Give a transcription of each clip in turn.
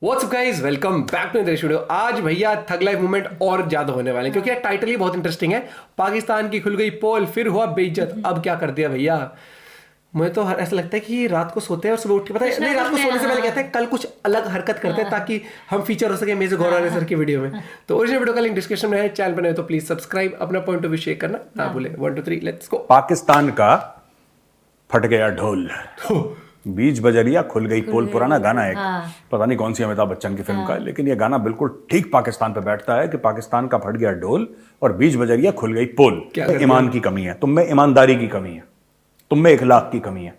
What's up guys, welcome back to the video. आज भैया थग life movement और ज्यादा होने वाले हैं क्योंकि टाइटल ही बहुत इंटरेस्टिंग है। पाकिस्तान की खुल गई पोल, फिर हुआ बेइज्जत। अब क्या कर दिया भैया। मुझे तो ऐसा लगता है कि रात को सोते हैं और सुबह उठ के पता है नहीं, रात को सोने से पहले कहते हैं कल कुछ अलग हरकत करते हैं ताकि हम फीचर हो सके मेरे गौरव सर की वीडियो में। तो ओरिजिनल वीडियो का लिंक डिस्क्रिप्शन में है, चैनल पर नहीं तो प्लीज सब्सक्राइब, अपना पॉइंट ऑफ व्यू शेयर करना ना भूले। 1 2 3 लेट्स गो। पाकिस्तान का फट गया ढोल, बीच बजरिया खुल गई पोल। पुराना गाना है, पता नहीं कौन सी अमिताभ बच्चन की फिल्म का है, लेकिन ये गाना बिल्कुल ठीक पाकिस्तान पे बैठता है कि पाकिस्तान का फट गया ढोल और बीच बजरिया खुल गई पोल। ईमान की कमी है तुम में, ईमानदारी की कमी है तुम में, इखलाक की कमी है।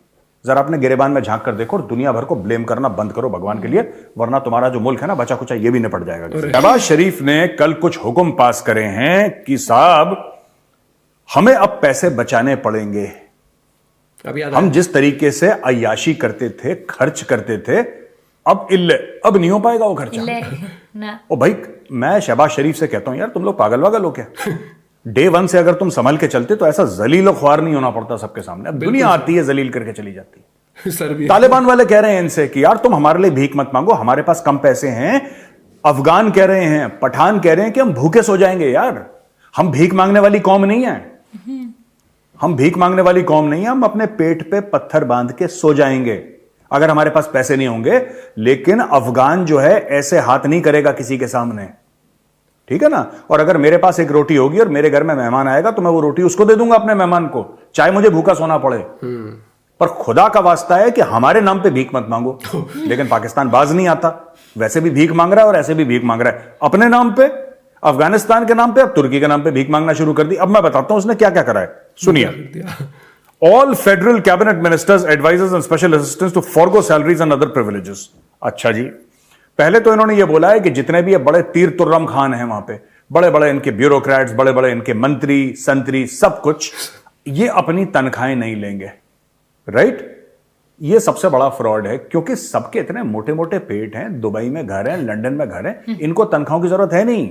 जरा अपने गिरेबान में झांक कर देखो और दुनिया भर को ब्लेम करना बंद करो भगवान के लिए, वरना तुम्हारा जो मुल्क है ना बचा कुचा ये भी निपट जाएगा। शहबाज शरीफ ने कल कुछ हुक्म पास करे हैं कि साहब हमें अब पैसे बचाने पड़ेंगे। हम जिस तरीके से अय्याशी करते थे, खर्च करते थे, अब नहीं हो पाएगा वो खर्चा। ओ भाई, मैं शहबाज शरीफ से कहता हूं यार तुम लोग पागल वागल हो क्या? डे 1 से अगर तुम संभल के चलते तो ऐसा जलील और ख्वार नहीं होना पड़ता सबके सामने। अब दुनिया आती है जलील करके चली जाती है। सर भी तालिबान वाले कह रहे हैं इनसे कि यार तुम हमारे लिए भीख मत मांगो, हमारे पास कम पैसे हैं। अफगान कह रहे हैं, पठान कह रहे हैं कि हम भूखे सो जाएंगे। यार हम भीख मांगने वाली कौम नहीं है, हम भीख मांगने वाली कौम नहीं है। हम अपने पेट पे पत्थर बांध के सो जाएंगे अगर हमारे पास पैसे नहीं होंगे। लेकिन अफगान जो है ऐसे हाथ नहीं करेगा किसी के सामने, ठीक है ना। और अगर मेरे पास एक रोटी होगी और मेरे घर में मेहमान आएगा तो मैं वो रोटी उसको दे दूंगा, अपने मेहमान को, चाहे मुझे भूखा सोना पड़े। पर खुदा का वास्ता है कि हमारे नाम पे भीख मत मांगो। लेकिन पाकिस्तान बाज नहीं आता, वैसे भी भीख मांग रहा है और ऐसे भी भीख मांग रहा है अपने नाम पे, अफगानिस्तान के नाम पे, अब तुर्की के नाम पे भीख मांगना शुरू कर दी। अब मैं बताता हूं उसने क्या क्या करा है, सुनिए। All federal cabinet ministers, advisers and special assistants to forgo salaries and other privileges. अच्छा जी, पहले तो इन्होंने ये बोला है कि जितने भी ये बड़े तीर तुर्रम खान हैं वहां पे, बड़े बड़े इनके ब्यूरोक्रेट्स, बड़े बड़े इनके मंत्री संतरी, सब कुछ, ये अपनी तनख्वाहें नहीं लेंगे। राइट? ये सबसे बड़ा फ्रॉड है क्योंकि सबके इतने मोटे मोटे पेट हैं, दुबई में घर है, लंदन में घर है, इनको तनख्वाहों की जरूरत है नहीं।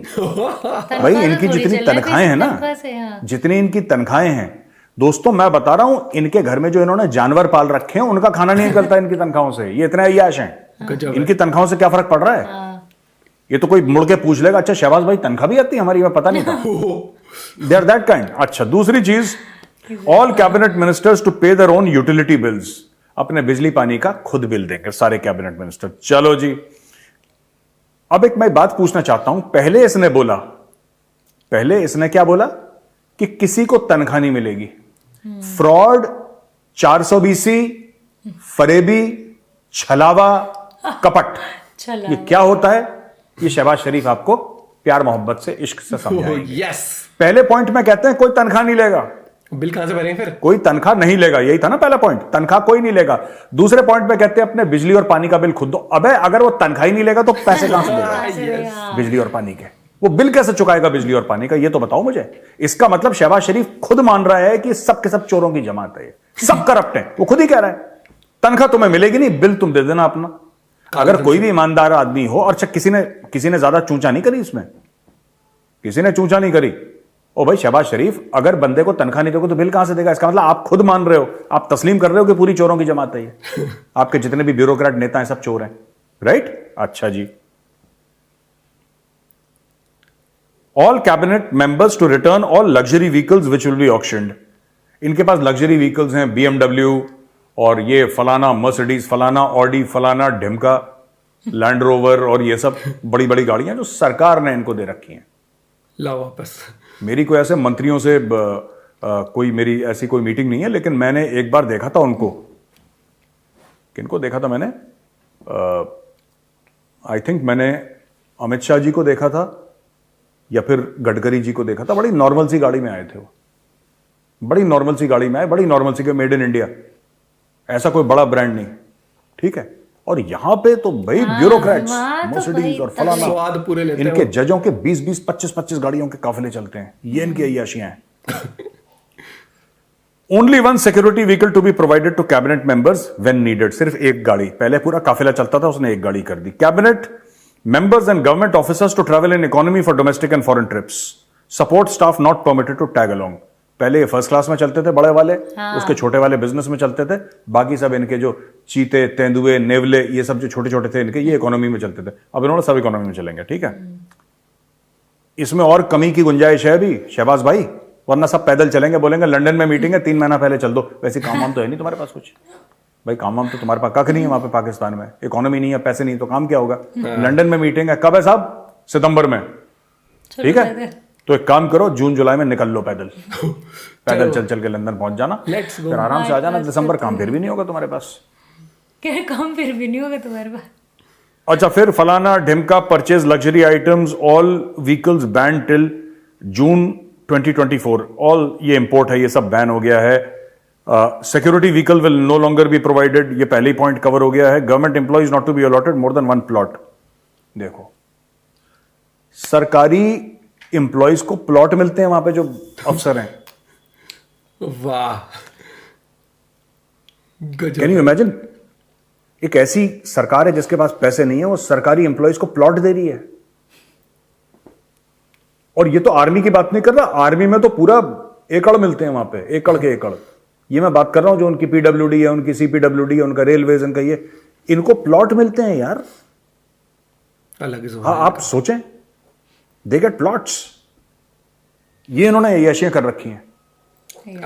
भाई इनकी जितनी तनख्वाहें हैं ना, जितनी इनकी तनख्वाहें हैं, दोस्तों मैं बता रहा हूं, इनके घर में जो इन्होंने जानवर पाल रखे हैं उनका खाना नहीं निकलता इनकी तनख्वाहों से। ये इतने अय्याश हैं, इनकी तनख्वाहों से क्या फर्क पड़ रहा है? ये तो कोई मुड़ के पूछ लेगा, अच्छा शहबाज भाई तनख्वाह भी आती है हमारी, मैं पता नहीं था। They are that kind. अच्छा, दूसरी चीज, all cabinet ministers to pay their own utility bills. अपने बिजली पानी का खुद बिल देंगे सारे कैबिनेट मिनिस्टर। चलो जी, अब एक मैं बात पूछना चाहता हूं। पहले इसने क्या बोला कि किसी को तनख्वाह नहीं मिलेगी। फ्रॉड, 420, फरेबी, छलावा, कपट, ये क्या होता है? ये शहबाज शरीफ आपको प्यार मोहब्बत से, इश्क से समझाएंगे। यस। पहले पॉइंट में कहते हैं कोई तनख्वाह नहीं लेगा। बिल कहां से भरेंगे फिर? कोई तनख्वाह नहीं लेगा, यही था ना पहला पॉइंट, तनख्वाह कोई नहीं लेगा। दूसरे पॉइंट पे कहते हैं अपने बिजली और पानी का बिल खुद दो। अबे अगर वो तनख्वाह ही नहीं लेगा तो पैसे कहां से देगा बिजली और पानी के? वो बिल कैसे चुकाएगा बिजली और पानी का, ये तो बताओ मुझे। इसका मतलब शहबाज शरीफ खुद मान रहा है कि सब के सब चोरों की जमात है, सब करप्ट है। वो खुद ही कह रहा है तनख्वाह तुम्हें मिलेगी नहीं, बिल तुम दे देना अपना। अगर कोई भी ईमानदार आदमी हो, और किसी ने ज्यादा चूंचा नहीं करी इसमें, किसी ने चूंचा नहीं करी। ओ भाई शहबाज शरीफ, अगर बंदे को तनख्वाह नहीं दोगे तो बिल कहां से देगा? इसका मतलब आप खुद मान रहे हो, आप तस्लीम कर रहे हो कि पूरी चोरों की जमात है ये। आपके जितने भी ब्यूरोक्रेट नेता हैं सब चोर हैं। राइट? अच्छा जी, all cabinet members to return all luxury vehicles which will be auctioned. इनके पास लग्जरी व्हीकल्स हैं, BMW और ये फलाना मर्सिडीज, फलाना ऑडी, फलाना ढिमका, लैंड रोवर, और ये सब बड़ी बड़ी गाड़ियां जो सरकार ने इनको दे रखी हैं। लाओ वापस। मेरी कोई ऐसे मंत्रियों से कोई मेरी ऐसी कोई मीटिंग नहीं है, लेकिन मैंने एक बार देखा था उनको। किनको देखा था मैंने? आई थिंक मैंने अमित शाह जी को देखा था या फिर गडकरी जी को देखा था। बड़ी नॉर्मल सी गाड़ी में आए थे वो, बड़ी नॉर्मल सी गाड़ी में आए, बड़ी नॉर्मल सी, मेड इन इंडिया, ऐसा कोई बड़ा ब्रांड नहीं, ठीक है। और यहां पे तो भाई ब्यूरोक्रेट्स, मर्सिडीज और फलाना, स्वाद पूरे लेते हैं। इनके जजों के 20-20, 25-25 गाड़ियों के काफिले चलते हैं। ये इनकी अय्याशियां हैं। Only one security vehicle to be provided to cabinet members when needed. सिर्फ एक गाड़ी, पहले पूरा काफिला चलता था, उसने एक गाड़ी कर दी। Cabinet members and government officers to travel in economy for domestic and foreign trips. Support staff not permitted to tag along. पहले ये फर्स्ट क्लास में चलते थे बड़े वाले, उसके छोटे वाले बिजनेस में चलते थे, बाकी सब इनके जो चीते, तेंदुए, नेवले, ये सब जो छोटे छोटे थे इनके, ये इकोनॉमी में चलते थे। अब इन्होंने सब इकोनॉमी में चलेंगे, ठीक है। इसमें और कमी की गुंजाइश है भी शहबाज भाई, वरना सब पैदल चलेंगे, बोलेंगे लंदन में मीटिंग है 3 महीना पहले चल दो। वैसे काम वाम तो है नहीं तुम्हारे पास कुछ भाई, काम वाम तो तुम्हारे पास कख नहीं है वहां पे पाकिस्तान में, इकोनॉमी नहीं है, पैसे नहीं, तो काम क्या होगा। लंदन में मीटिंग है, कब है साहब? सितंबर में, ठीक है। तो एक काम करो, जून जुलाई में निकल लो पैदल, पैदल चल चल के लंदन पहुंच जाना, फिर आराम से आ जाना। दिसंबर काम फिर भी नहीं होगा तुम्हारे पास, क्या काम फिर भी नहीं होगा तुम्हारे पास। अच्छा, फिर फलाना ढिमका purchase luxury items, all vehicles ban till June 2024, all ये इंपोर्ट है, ये सब बैन हो गया है। Security vehicle will no longer be provided, ये पहले ही पॉइंट कवर हो गया है। Government employees not to be allotted more than 1 plot. देखो, सरकारी एम्प्लॉइज को प्लॉट मिलते हैं वहां पे जो अफसर हैं। वाह, कैन यू इमेजिन? एक ऐसी सरकार है जिसके पास पैसे नहीं है, वो सरकारी एम्प्लॉइज को प्लॉट दे रही है। और ये तो आर्मी की बात नहीं कर रहा, आर्मी में तो पूरा एकड़ मिलते हैं वहां पे, एकड़ के एकड़। ये मैं बात कर रहा हूं जो उनकी पीडब्ल्यूडी है, उनकी सीपीडब्ल्यूडी है, उनका रेलवेज, इनका ये, इनको प्लॉट मिलते हैं यार, अलग ही। हाँ, आप सोचें, दे गेट प्लॉट्स। ये इन्होंने ऐशियां कर रखी हैं।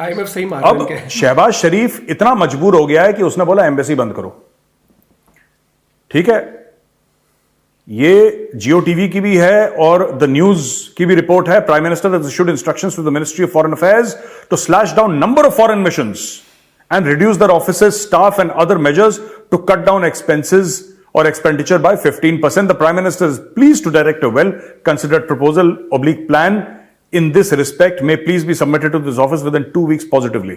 IMF सही मार अब शहबाज शरीफ इतना मजबूर हो गया है कि उसने बोला एम्बेसी बंद करो, ठीक है। ये जियो टीवी की भी है और द न्यूज की भी रिपोर्ट है। Prime minister has issued instructions to the ministry of foreign affairs to slash down number of foreign missions and reduce their offices, staff and other measures to cut down expenses or expenditure by 15%. The Prime Minister is pleased to direct a well-considered proposal/plan in this respect may please be submitted to this office within 2 weeks positively.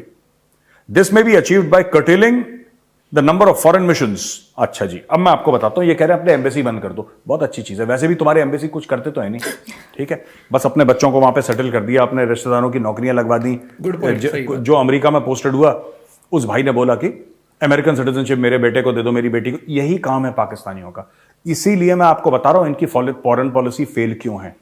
This may be achieved by curtailing the number of foreign missions. अच्छा जी, अब मैं आपको बताता हूं, ये कह रहे हैं अपने एम्बेसी बंद कर दो, बहुत अच्छी चीज है। वैसे भी तुम्हारे एम्बेसी कुछ करते तो है नहीं, ठीक है, बस अपने बच्चों को वहां पे सेटल कर दिया, अपने रिश्तेदारों की नौकरियां लगवा दी। जो अमेरिका में पोस्टेड हुआ, उस भाई ने बोला कि अमेरिकन सिटीजनशिप मेरे बेटे को दे दो, मेरी बेटी को। यही काम है पाकिस्तानियों का। इसीलिए मैं आपको बता रहा हूं इनकी फॉरेन पॉलिसी फेल क्यों है,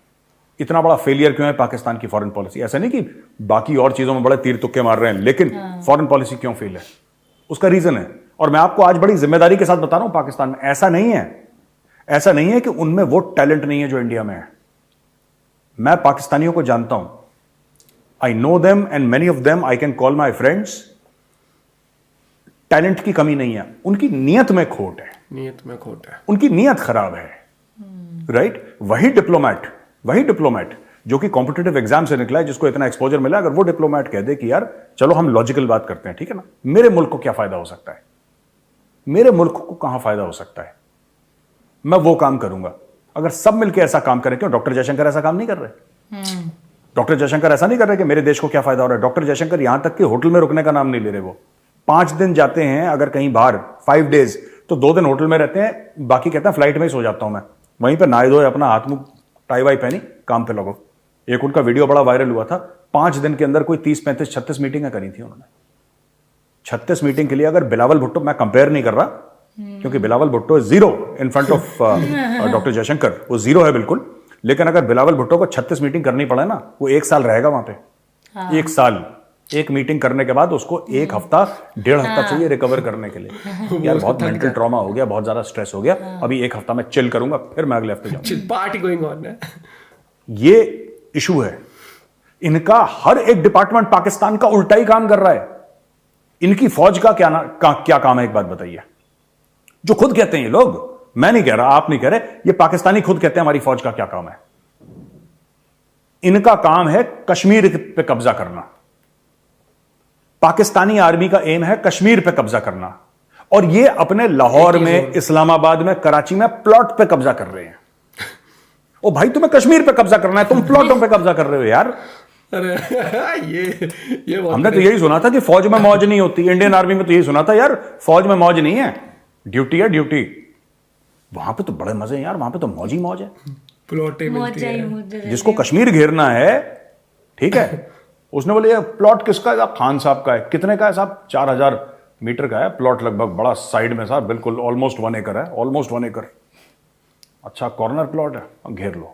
इतना बड़ा फेलियर क्यों है पाकिस्तान की फॉरेन पॉलिसी। ऐसा नहीं कि बाकी और चीजों में बड़े तीर तुक्के मार रहे हैं, लेकिन फॉरेन पॉलिसी क्यों फेल है, उसका रीजन है। और मैं आपको आज बड़ी जिम्मेदारी के साथ बता रहा हूं, पाकिस्तान में ऐसा नहीं है कि उनमें वो टैलेंट नहीं है जो इंडिया में है। मैं पाकिस्तानियों को जानता हूं, I know them and many of them I can call my friends. Talent की कमी नहीं है, उनकी नीयत में खोट है, उनकी नीयत खराब है, राइट। वही डिप्लोमैट जो कि कॉम्पिटिटिव एग्जाम से निकला है, जिसको इतना एक्सपोजर मिला, अगर वो डिप्लोमैट कह दे कि यार चलो हम लॉजिकल बात करते हैं, ठीक है ना, मेरे मुल्क को क्या फायदा हो सकता है, मेरे मुल्क को कहां फायदा हो सकता है, मैं वो काम करूंगा। अगर सब मिलकर ऐसा काम करें, क्यों डॉक्टर जयशंकर ऐसा काम नहीं कर रहे? डॉक्टर जयशंकर ऐसा नहीं कर रहे कि मेरे देश को क्या फायदा हो रहा है। डॉक्टर जयशंकर यहां तक कि होटल में रुकने का नाम नहीं ले रहे। वो 5 दिन जाते हैं अगर कहीं बाहर, 5 डेज, तो 2 दिन होटल में रहते हैं, बाकी कहते हैं फ्लाइट में ही सो जाता हूं मैं। वहीं पे नहाए धोए, अपना हाथ मुंह टाई वाई पहनी, काम पे लगो। एक उनका वीडियो बड़ा वायरल हुआ था, 5 दिन के अंदर कोई 30, 35, 36 मीटिंगें करी थी उन्होंने। 36 मीटिंग के लिए अगर बिलावल भुट्टो, मैं कंपेयर नहीं कर रहा क्योंकि Bilawal Bhutto is 0 in front of doctor Jaishankar, वो 0 है बिल्कुल। लेकिन अगर बिलावल भुट्टो को 36 मीटिंग करनी पड़े ना, वो 1 साल रहेगा वहां पे। 1 साल, एक मीटिंग करने के बाद उसको 1 हफ्ता 1.5 हफ्ता चाहिए रिकवर करने के लिए। यार बहुत मेंटल ट्रॉमा हो गया, बहुत ज्यादा स्ट्रेस हो गया, अभी 1 हफ्ता में चिल करूंगा, फिर मैं अगले हफ्ते जाऊंगा। पार्टी गोइंग ऑन है। ये इशू है इनका। हर एक डिपार्टमेंट पाकिस्तान का उल्टा ही काम कर रहा है। इनकी फौज का क्या काम है, एक बात बताइए। जो खुद कहते हैं ये लोग, मैं नहीं कह रहा, आप नहीं कह रहे, ये पाकिस्तानी खुद कहते हैं हमारी फौज का क्या काम है। इनका काम है कश्मीर पे कब्जा करना। पाकिस्तानी आर्मी का एम है कश्मीर पे कब्जा करना, और ये अपने लाहौर में, इस्लामाबाद में, कराची में प्लॉट पे कब्जा कर रहे हैं। ओ भाई, तुम्हें कश्मीर पे कब्जा करना है, तुम प्लॉटों पे कब्जा कर रहे हो यार। अरे ये हमने तो यही सुना था कि फौज में मौज नहीं होती। इंडियन आर्मी में तो यही सुना था यार, फौज में मौज नहीं है, ड्यूटी है ड्यूटी। वहां पे तो बड़े मजे हैं यार, वहां पे तो मौज ही मौज है। प्लॉटें मिलती है। जिसको कश्मीर घेरना है, ठीक है, उसने बोले ये प्लॉट किसका है? खान साहब का है। कितने का है साहब? 4000 मीटर का है प्लॉट, लगभग, बड़ा साइड में साहब, बिल्कुल ऑलमोस्ट 1 एकड़ है, ऑलमोस्ट 1 एकड़। अच्छा, कॉर्नर प्लॉट है, घेर लो।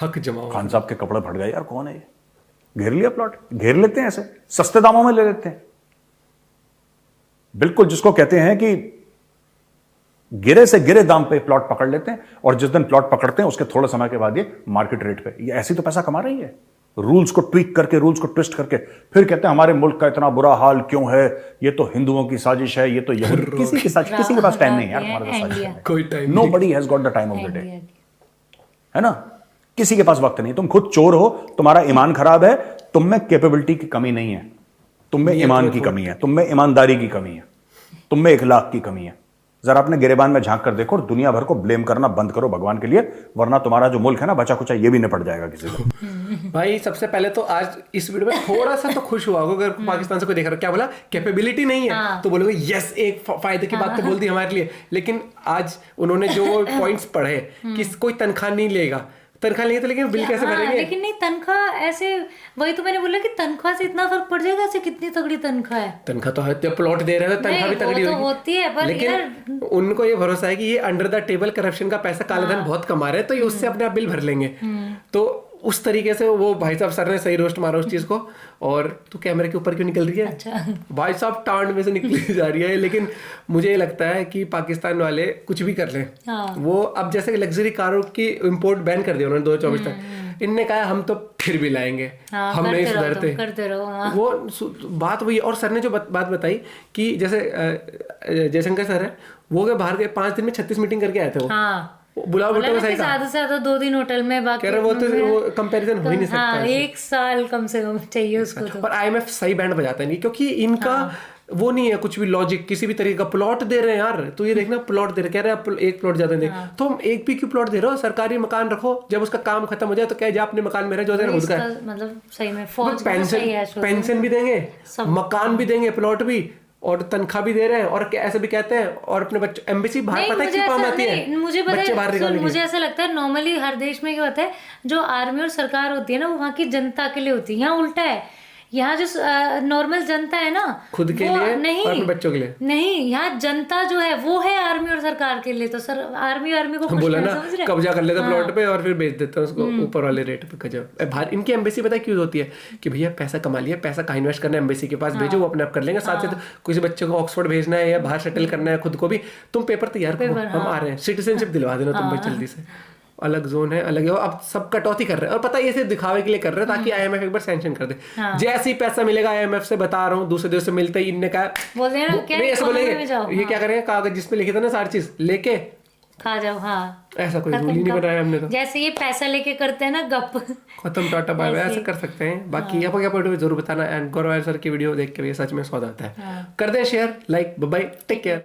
हक जमाओ। खान साहब के कपड़े फट गए यार, कौन है ये? घेर लिया प्लॉट, घेर लेते हैं, ऐसे सस्ते दामों में ले लेते हैं। बिल्कुल जिसको कहते हैं कि गिरे से गिरे दाम पे प्लॉट पकड़ लेते हैं, और जिस दिन प्लॉट पकड़ते हैं उसके थोड़े समय के बाद ये मार्केट रेट पे, ये ऐसी तो पैसा कमा रही है। रूल्स को ट्वीक करके, रूल्स को ट्विस्ट करके, फिर कहते हैं हमारे मुल्क का इतना बुरा हाल क्यों है, ये तो हिंदुओं की साजिश है, ये तो किसी की साजिश, किसी के पास टाइम नहीं है यार तुम्हारे पास साजिश करने का। कोई time nobody has got the time of the day, है ना, किसी के पास वक्त नहीं। तुम खुद चोर हो, तुम्हारा ईमान खराब है, तुम में कैपेबिलिटी की कमी नहीं है, तुम में ईमान की कमी है, तुम में ईमानदारी की कमी है, तुम में इखलाक की कमी है। जरा अपने गिरेबान में झांक कर देखो और दुनिया भर को ब्लेम करना बंद करो भगवान के लिए, वरना तुम्हारा जो मुल्क है ना, बचा कुचा ये भी निपट जाएगा किसी को। भाई सबसे पहले तो आज इस वीडियो में थोड़ा सा तो खुश हुआ होगा अगर पाकिस्तान से कोई देख रहा हो। क्या बोला? कैपेबिलिटी नहीं है तो बोलोगे यस, एक फायदे की बात तो बोल दी हमारे लिए। लेकिन आज उन्होंने जो पॉइंट्स पढ़े कि कोई तनख्वाह नहीं लेगा, तनख्वाह लेंगे तो लेकिन बिल कैसे भरेंगे? लेकिन नहीं, तनख्वाह ऐसे, वही तो मैंने बोला कि तनख्वाह से इतना फर्क पड़ जाएगा, ऐसे कितनी तगड़ी तनख्वाह है। तनख्वाह तो है, प्लॉट दे रहे हो तनख्वाह भी तगड़ी तो होती है, पर लेकिन उनको ये भरोसा है कि ये अंडर द टेबल करप्शन का पैसा, काले धन बहुत कमा रहे हैं, तो ये उससे अपने आप बिल भर लेंगे। तो उस तरीके से वो भाई साहब सर ने सही रोस्ट मारा उस चीज को। और तू कैमरे के ऊपर क्यों निकल रही है? अच्छा। भाई साहब टांड में से निकली जा रही है। लेकिन मुझे ये लगता है कि पाकिस्तान वाले कुछ भी कर लें, वो अब जैसे लग्जरी कारों की इंपोर्ट बैन कर दिया उन्होंने 2024 तक। इनने कहा हम तो फिर भी लाएंगे, हम नहीं सुधरते, करते रहो। वो बात वही। और सर ने जो बात बताई कि जैसे जयशंकर सर है, वो गए बाहर गए 5 दिन में 36 मीटिंग करके आए थे। वो बुलाओ बेटो का सही कहा, ज्यादा से ज्यादा 2 दिन होटल में, बाकी वो तो कंपैरिजन हो ही नहीं सकता। 1 साल कम से कम चाहिए उसको तो। पर IMF सही बैंड बजाता नहीं, क्योंकि इनका वो नहीं है कुछ भी लॉजिक किसी भी तरीके का। प्लॉट दे रहे हैं यार, तो ये देखना प्लॉट दे रहे, कह रहे हैं एक प्लॉट ज्यादा दे, तो हम एक भी क्यों प्लॉट दे रहे हो? सरकारी मकान रखो, जब उसका काम खत्म हो जाए तो क्या जा अपने मकान में रहे जो खुद का। मतलब सही में फौज पेंशन भी देंगे, मकान भी देंगे, प्लॉट भी, और तनख्वाह भी दे रहे हैं। और ऐसे भी कहते हैं, और अपने बच्चे एम्बेसी बाहर, पता है क्यों काम आती है? मुझे ऐसा लगता है नॉर्मली हर देश में क्या होता है, जो आर्मी और सरकार होती है ना, वो वहाँ की जनता के लिए होती है। यहाँ उल्टा है, यहाँ जो नॉर्मल जनता है ना, खुद के लिए नहीं, और अपने बच्चों के लिए नहीं। यहाँ जनता जो है वो है आर्मी और सरकार के लिए। तो सर आर्मी को बोला ना, कब्जा कर लेते प्लॉट पे और फिर बेच देते हैं उसको ऊपर वाले रेट पे। गजब। बाहर इनकी एम्बेसी पता है क्यों होती है? कि भैया पैसा कमा लिया, पैसा कहाँ इन्वेस्ट करना है, एम्बेसी के पास भेजो, वो अपने आप कर लेंगे। साथ साथ किसी बच्चे को ऑक्सफोर्ड भेजना है या बाहर सेटल करना है खुद को भी, तुम पेपर तैयार करो, हम आ रहे हैं, सिटीजनशिप दिलवा देना तुम भाई जल्दी से। अलग जोन है, अलग है। अब सब कटौती कर रहे हैं, और पता है ये सिर्फ दिखावे के लिए कर रहे हैं ताकि IMF एक बार सैंक्शन कर दे। जैसे ही पैसा मिलेगा IMF से, बता रहा हूँ, दूसरे देश से मिलते ही इनने कहा बोलेंगे ये क्या करेंगे, कागज जिसपे लिखे था ना सारी चीज लेके खा जाओ। हाँ, ऐसा कोई रूल ही नहीं बनाया हमने तो। जैसे ये पैसा लेके करते हैं ना गप, खत्म, टाटा बाय बाय, ऐसा कर सकते हैं। बाकी यहाँ क्या पॉइंट जरूर बताना। एंड गौरव सर की वीडियो देख के भी सच में स्वाद आता है। कर दे share, like, bye, take care.